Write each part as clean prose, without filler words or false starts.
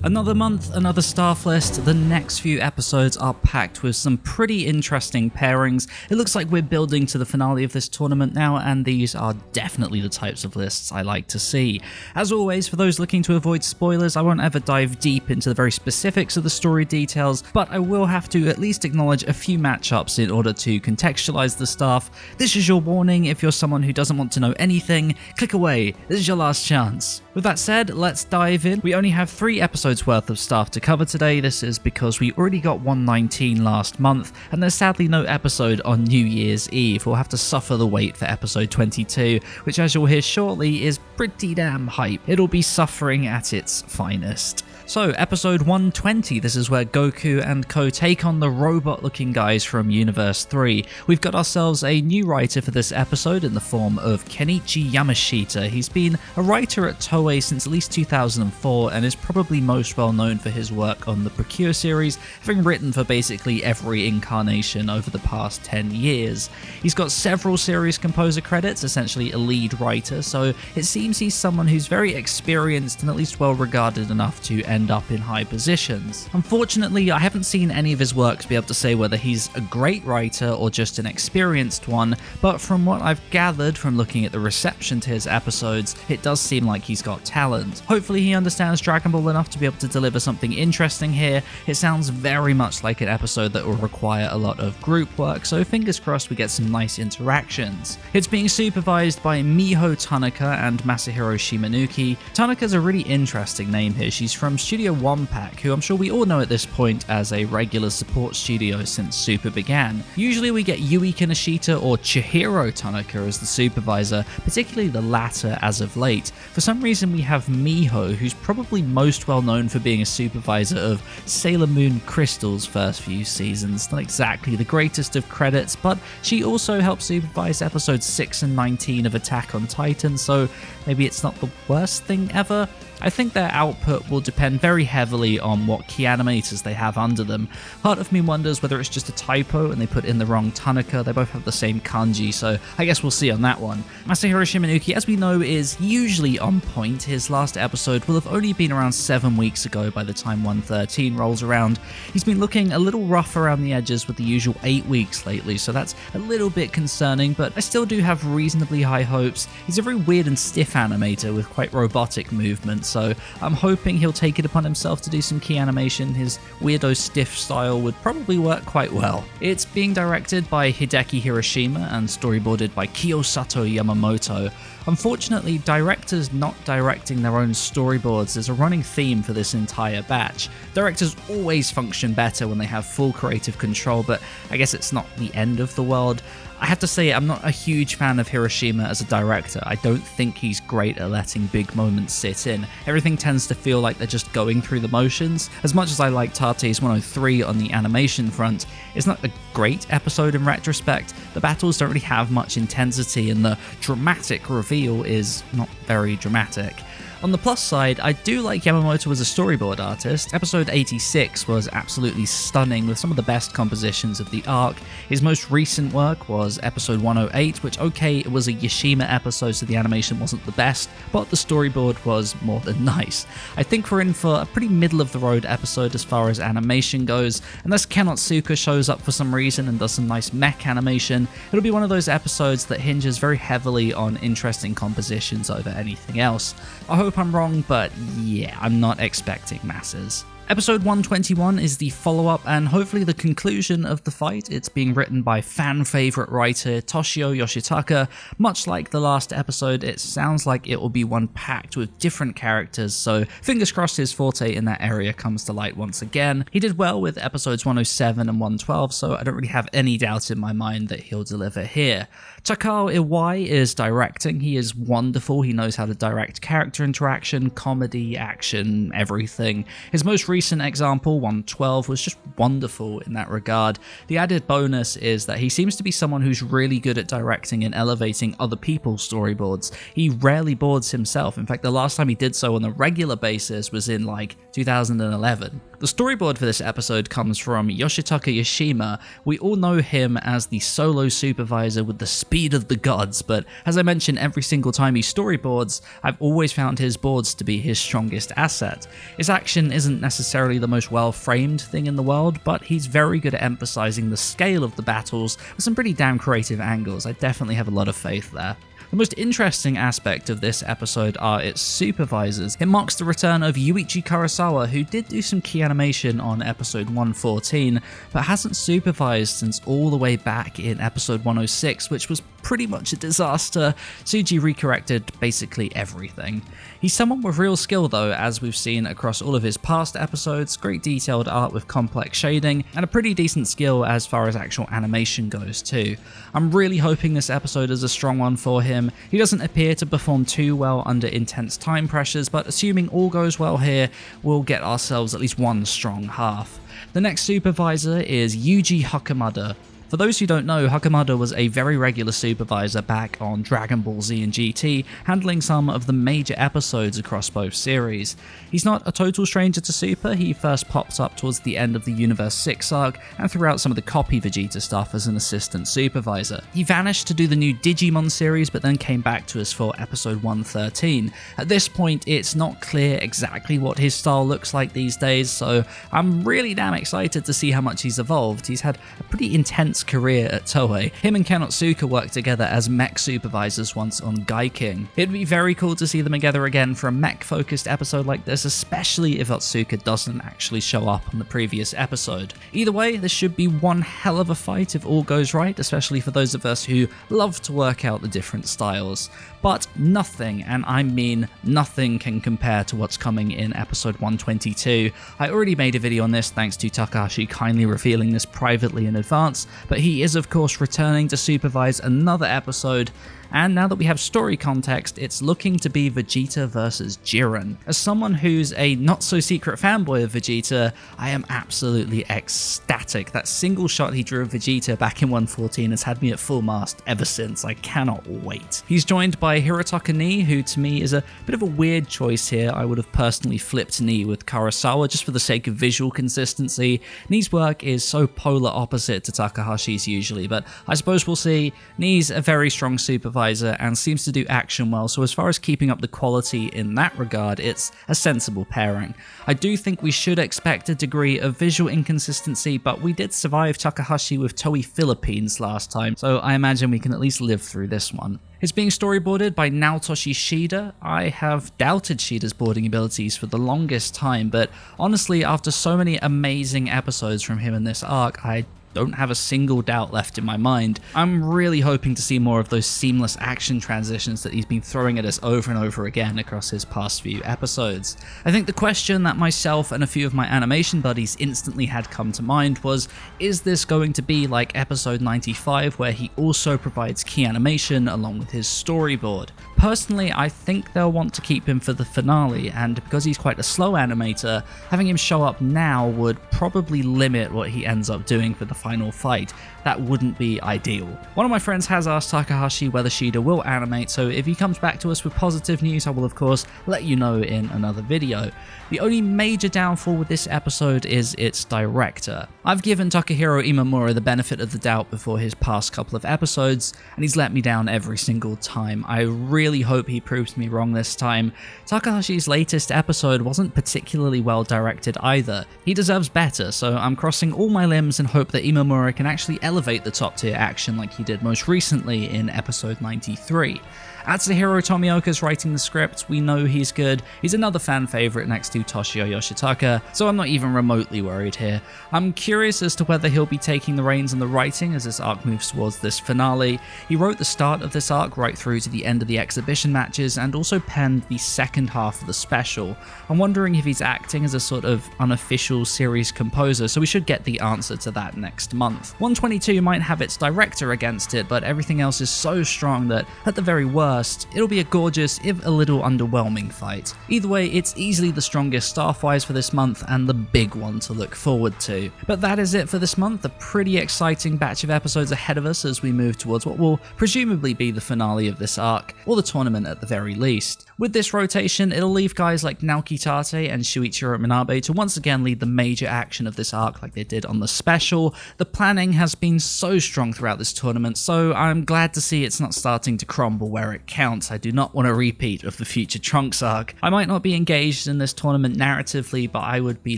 Another month, another staff list. The next few episodes are packed with some pretty interesting pairings. It looks like we're building to the finale of this tournament now, and these are definitely the types of lists I like to see. As always, for those looking to avoid spoilers, I won't ever dive deep into the very specifics of the story details, but I will have to at least acknowledge a few matchups in order to contextualize the staff. This is your warning. If you're someone who doesn't want to know anything, click away. This is your last chance. With that said, let's dive in. We only have 3 episodes worth of staff to cover today. This is because we already got 119 last month, and there's sadly no episode on New Year's Eve. We'll have to suffer the wait for episode 22, which, as you'll hear shortly, is pretty damn hype. It'll be suffering at its finest. So, episode 120, this is where Goku and Ko take on the robot-looking guys from Universe 3. We've got ourselves a new writer for this episode in the form of Kenichi Yamashita. He's been a writer at Toei since at least 2004 and is probably most well known for his work on the Precure series, having written for basically every incarnation over the past 10 years. He's got several series composer credits, essentially a lead writer, so it seems he's someone who's very experienced and at least well regarded enough to end up in high positions. Unfortunately, I haven't seen any of his work to be able to say whether he's a great writer or just an experienced one, but from what I've gathered from looking at the reception to his episodes, it does seem like he's got talent. Hopefully he understands Dragon Ball enough to be able to deliver something interesting here. It sounds very much like an episode that will require a lot of group work, so fingers crossed we get some nice interactions. It's being supervised by Miho Tanaka and Masahiro Shimanuki. Tanaka's a really interesting name here. She's from Studio One Pack, who I'm sure we all know at this point as a regular support studio since Super began. Usually we get Yui Kinoshita or Chihiro Tanaka as the supervisor, particularly the latter as of late. For some reason we have Miho, who's probably most well known for being a supervisor of Sailor Moon Crystal's first few seasons. Not exactly the greatest of credits, but she also helped supervise episodes 6 and 19 of Attack on Titan, so maybe it's not the worst thing ever. I think their output will depend very heavily on what key animators they have under them. Part of me wonders whether it's just a typo and they put in the wrong Tanaka. They both have the same kanji, so I guess we'll see on that one. Masahiro Shimanuki, as we know, is usually on point. His last episode will have only been around 7 weeks ago by the time 113 rolls around. He's been looking a little rough around the edges with the usual 8 weeks lately, so that's a little bit concerning, but I still do have reasonably high hopes. He's a very weird and stiff animator with quite robotic movements, so I'm hoping he'll take it upon himself to do some key animation. His weirdo stiff style would probably work quite well. It's being directed by Hideki Hiroshima and storyboarded by Kiyosato Yamamoto. Unfortunately, directors not directing their own storyboards is a running theme for this entire batch. Directors always function better when they have full creative control, but I guess it's not the end of the world. I have to say, I'm not a huge fan of Hiroshima as a director. I don't think he's great at letting big moments sit in. Everything tends to feel like they're just going through the motions. As much as I like Tate's 103 on the animation front, it's not a great episode in retrospect. The battles don't really have much intensity, and the dramatic reveal is not very dramatic. On the plus side, I do like Yamamoto as a storyboard artist. Episode 86 was absolutely stunning with some of the best compositions of the arc. His most recent work was episode 108, which, okay, it was a Yashima episode, so the animation wasn't the best, but the storyboard was more than nice. I think we're in for a pretty middle-of-the-road episode as far as animation goes. Unless Kenotsuka shows up for some reason and does some nice mech animation, it'll be one of those episodes that hinges very heavily on interesting compositions over anything else. I hope I'm wrong, but yeah, I'm not expecting masses. Episode 121 is the follow-up and hopefully the conclusion of the fight. It's being written by fan-favourite writer Toshio Yoshitaka. Much like the last episode, it sounds like it will be one packed with different characters, so fingers crossed his forte in that area comes to light once again. He did well with episodes 107 and 112, so I don't really have any doubt in my mind that he'll deliver here. Takao Iwai is directing. He is wonderful. He knows how to direct character interaction, comedy, action, everything. His most recent recent example, 112, was just wonderful in that regard. The added bonus is that he seems to be someone who's really good at directing and elevating other people's storyboards. He rarely boards himself. In fact, the last time he did so on a regular basis was in like 2011. The storyboard for this episode comes from YOSHITAKA YASHIMA. We all know him as the solo supervisor with the speed of the gods, but as I mentioned every single time he storyboards, I've always found his boards to be his strongest asset. His action isn't necessarily the most well-framed thing in the world, but he's very good at emphasizing the scale of the battles with some pretty damn creative angles. I definitely have a lot of faith there. The most interesting aspect of this episode are its supervisors. It marks the return of Yuichi Kurosawa, who did do some key animation on episode 114, but hasn't supervised since all the way back in episode 106, which was pretty much a disaster. Tsuji recorrected basically everything. He's someone with real skill though, as we've seen across all of his past episodes, great detailed art with complex shading, and a pretty decent skill as far as actual animation goes too. I'm really hoping this episode is a strong one for him. He doesn't appear to perform too well under intense time pressures, but assuming all goes well here, we'll get ourselves at least one strong half. The next supervisor is Yuji Hakamada. For those who don't know, Hakamada was a very regular supervisor back on Dragon Ball Z and GT, handling some of the major episodes across both series. He's not a total stranger to Super. He first popped up towards the end of the Universe 6 arc and throughout some of the copy Vegeta stuff as an assistant supervisor. He vanished to do the new Digimon series, but then came back to us for episode 113. At this point, it's not clear exactly what his style looks like these days, so I'm really damn excited to see how much he's evolved. He's had a pretty intense career at Toei. Him and Ken Otsuka worked together as mech supervisors once on Gaiking. It'd be very cool to see them together again for a mech-focused episode like this, especially if Otsuka doesn't actually show up on the previous episode. Either way, this should be one hell of a fight if all goes right, especially for those of us who love to work out the different styles. But nothing, and I mean nothing, can compare to what's coming in episode 122. I already made a video on this thanks to Takahashi kindly revealing this privately in advance, but he is of course returning to supervise another episode, and now that we have story context, it's looking to be Vegeta versus Jiren. As someone who's a not-so-secret fanboy of Vegeta, I am absolutely ecstatic. That single shot he drew of Vegeta back in 114 has had me at full mast ever since. I cannot wait. He's joined by Hirotaka Nii, who to me is a bit of a weird choice here. I would have personally flipped Nii with Kurosawa just for the sake of visual consistency. Nii's work is so polar opposite to Takahashi's usually, but I suppose we'll see. Nii's a very strong supervisor and seems to do action well, so as far as keeping up the quality in that regard, it's a sensible pairing. I do think we should expect a degree of visual inconsistency, but we did survive Takahashi with Toei Philippines last time, so I imagine we can at least live through this one. It's being storyboarded by NAOTOSHI SHIDA. I have doubted SHIDA's boarding abilities for the longest time, but honestly, after so many amazing episodes from him in this arc, I don't have a single doubt left in my mind. I'm really hoping to see more of those seamless action transitions that he's been throwing at us over and over again across his past few episodes. I think the question that myself and a few of my animation buddies instantly had come to mind was, is this going to be like episode 95 where he also provides key animation along with his storyboard? Personally, I think they'll want to keep him for the finale, and because he's quite a slow animator, having him show up now would probably limit what he ends up doing for the final fight. That wouldn't be ideal. One of my friends has asked Takahashi whether Shida will animate, so if he comes back to us with positive news, I will of course let you know in another video. The only major downfall with this episode is its director. I've given Takahiro Imamura the benefit of the doubt before his past couple of episodes, and he's let me down every single time. I really hope he proves me wrong this time. Takahashi's latest episode wasn't particularly well directed either. He deserves better, so I'm crossing all my limbs and hope that Imamura can actually elevate the top tier action like he did most recently in episode 93. Atsuhiro Tomioka's writing the script. We know he's good. He's another fan favorite next to Toshio Yoshitaka, so I'm not even remotely worried here. I'm curious as to whether he'll be taking the reins on the writing as this arc moves towards this finale. He wrote the start of this arc right through to the end of the exhibition matches and also penned the second half of the special. I'm wondering if he's acting as a sort of unofficial series composer, so we should get the answer to that next month. 122 might have its director against it, but everything else is so strong that, at the very worst, worst, it'll be a gorgeous, if a little underwhelming fight. Either way, it's easily the strongest staff-wise for this month and the big one to look forward to. But that is it for this month, a pretty exciting batch of episodes ahead of us as we move towards what will presumably be the finale of this arc, or the tournament at the very least. With this rotation, it'll leave guys like Naoki Tate and Shuichiro Minabe to once again lead the major action of this arc like they did on the special. The planning has been so strong throughout this tournament, so I'm glad to see it's not starting to crumble where it counts. I do not want a repeat of the future Trunks arc. I might not be engaged in this tournament narratively, but I would be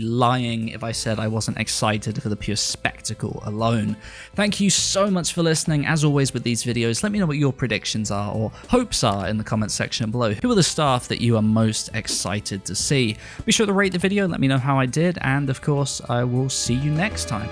lying if I said I wasn't excited for the pure spectacle alone. Thank you so much for listening. As always with these videos, let me know what your predictions are or hopes are in the comments section below. Who are the staff that you are most excited to see? Be sure to rate the video, let me know how I did, and of course I will see you next time.